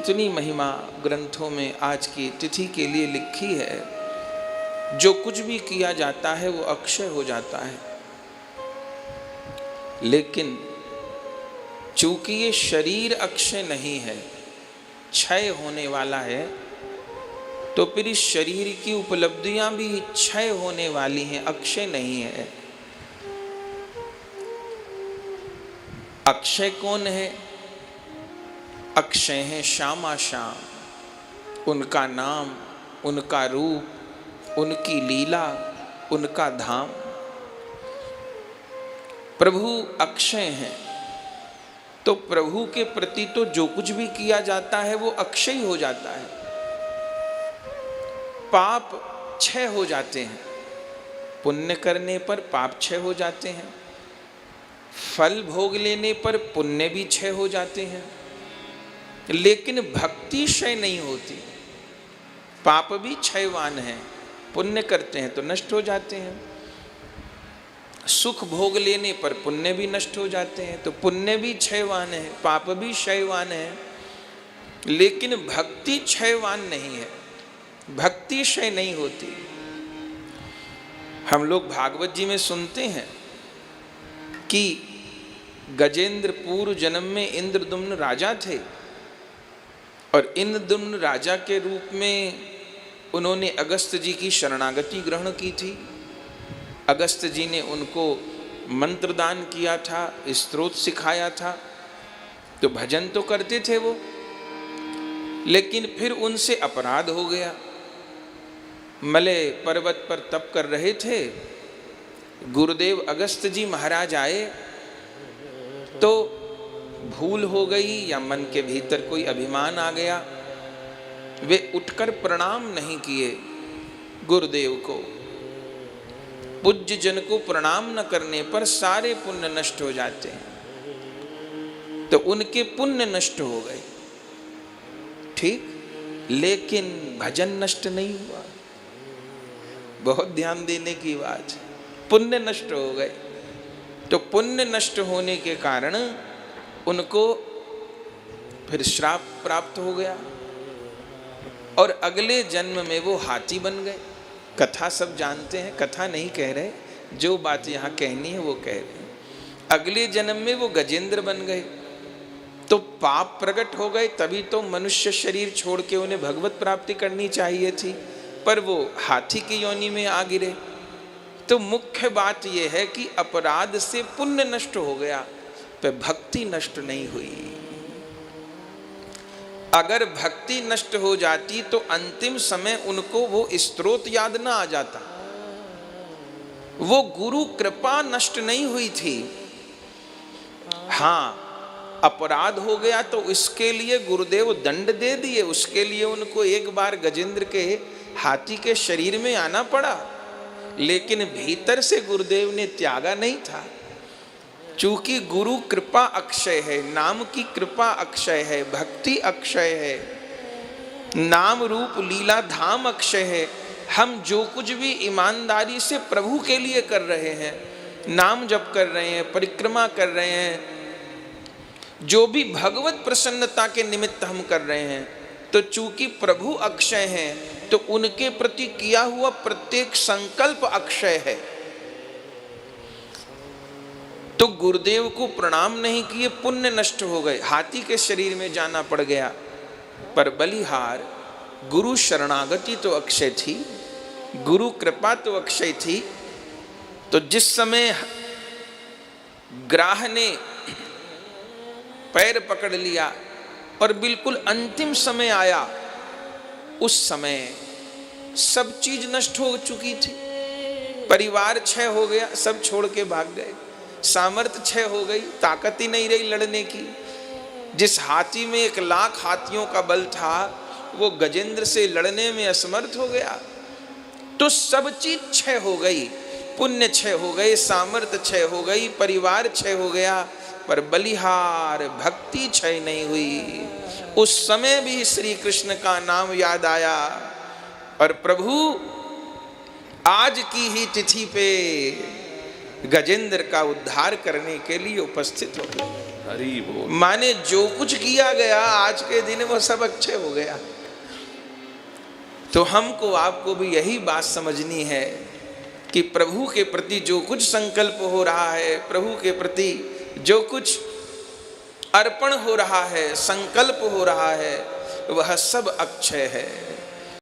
कितनी महिमा ग्रंथों में आज की तिथि के लिए लिखी है। जो कुछ भी किया जाता है वो अक्षय हो जाता है, लेकिन चूंकि ये शरीर अक्षय नहीं है, क्षय होने वाला है, तो फिर इस शरीर की उपलब्धियां भी क्षय होने वाली हैं, अक्षय नहीं है। अक्षय कौन है? अक्षय है श्यामा श्याम, उनका नाम, उनका रूप, उनकी लीला, उनका धाम। प्रभु अक्षय हैं, तो प्रभु के प्रति तो जो कुछ भी किया जाता है वो अक्षय हो जाता है। पाप क्षय हो जाते हैं, पुण्य करने पर पाप क्षय हो जाते हैं, फल भोग लेने पर पुण्य भी क्षय हो जाते हैं, लेकिन भक्ति क्षय नहीं होती। पाप भी क्षयवान है, पुण्य करते हैं तो नष्ट हो जाते हैं। सुख भोग लेने पर पुण्य भी नष्ट हो जाते हैं, तो पुण्य भी क्षयवान है, पाप भी क्षयवान है, लेकिन भक्ति क्षयवान नहीं है, भक्ति क्षय नहीं होती। हम लोग भागवत जी में सुनते हैं कि गजेंद्र पूर्व जन्म में इंद्रदुम्न राजा थे, और इंद्रदुम्न राजा के रूप में उन्होंने अगस्त जी की शरणागति ग्रहण की थी। अगस्त जी ने उनको मंत्र दान किया था, स्तोत्र सिखाया था, तो भजन तो करते थे वो, लेकिन फिर उनसे अपराध हो गया। मलय पर्वत पर तप कर रहे थे, गुरुदेव अगस्त जी महाराज आए, तो भूल हो गई या मन के भीतर कोई अभिमान आ गया, वे उठकर प्रणाम नहीं किए गुरुदेव को। पूज्य जन को प्रणाम न करने पर सारे पुण्य नष्ट हो जाते हैं, तो उनके पुण्य नष्ट हो गए, ठीक, लेकिन भजन नष्ट नहीं हुआ। बहुत ध्यान देने की बात है, पुण्य नष्ट हो गए। तो पुण्य नष्ट होने के कारण उनको फिर श्राप प्राप्त हो गया, और अगले जन्म में वो हाथी बन गए। कथा सब जानते हैं, कथा नहीं कह रहे, जो बात यहाँ कहनी है वो कह रहे हैं। अगले जन्म में वो गजेंद्र बन गए, तो पाप प्रकट हो गए, तभी तो मनुष्य शरीर छोड़ के उन्हें भगवत प्राप्ति करनी चाहिए थी, पर वो हाथी की योनि में आ गिरे। तो मुख्य बात यह है कि अपराध से पुण्य नष्ट हो गया, पर भक्ति नष्ट नहीं हुई। अगर भक्ति नष्ट हो जाती तो अंतिम समय उनको वो स्तोत्र याद ना आ जाता। वो गुरु कृपा नष्ट नहीं हुई थी। हाँ, अपराध हो गया तो इसके लिए गुरुदेव दंड दे दिए, उसके लिए उनको एक बार गजेंद्र के हाथी के शरीर में आना पड़ा, लेकिन भीतर से गुरुदेव ने त्यागा नहीं था। चूंकि गुरु कृपा अक्षय है, नाम की कृपा अक्षय है, भक्ति अक्षय है, नाम रूप लीला धाम अक्षय है। हम जो कुछ भी ईमानदारी से प्रभु के लिए कर रहे हैं, नाम जप कर रहे हैं, परिक्रमा कर रहे हैं, जो भी भगवत प्रसन्नता के निमित्त हम कर रहे हैं, तो चूंकि प्रभु अक्षय हैं, तो उनके प्रति किया हुआ प्रत्येक संकल्प अक्षय है। तो गुरुदेव को प्रणाम नहीं किए, पुण्य नष्ट हो गए, हाथी के शरीर में जाना पड़ गया। पर बलिहार गुरु शरणागति तो अक्षय थी, गुरु कृपा तो अक्षय थी। तो जिस समय ग्राह ने पैर पकड़ लिया और बिल्कुल अंतिम समय आया, उस समय सब चीज नष्ट हो चुकी थी। परिवार क्षय हो गया, सब छोड़ के भाग गए, सामर्थ्य क्षय हो गई, ताकत ही नहीं रही लड़ने की। जिस हाथी में 1,00,000 हाथियों का बल था, वो गजेंद्र से लड़ने में असमर्थ हो गया। तो सब चीज क्षय हो गई, पुण्य क्षय हो गए, सामर्थ्य क्षय हो गई, परिवार क्षय हो गया, पर बलिहार भक्ति क्षय नहीं हुई। उस समय भी श्री कृष्ण का नाम याद आया, और प्रभु आज की ही तिथि पे गजेंद्र का उद्धार करने के लिए उपस्थित हो गए। हरि बोल। माने जो कुछ किया गया आज के दिन वो सब अक्षय हो गया। तो हमको आपको भी यही बात समझनी है कि प्रभु के प्रति जो कुछ संकल्प हो रहा है, प्रभु के प्रति जो कुछ अर्पण हो रहा है, संकल्प हो रहा है, वह सब अक्षय है।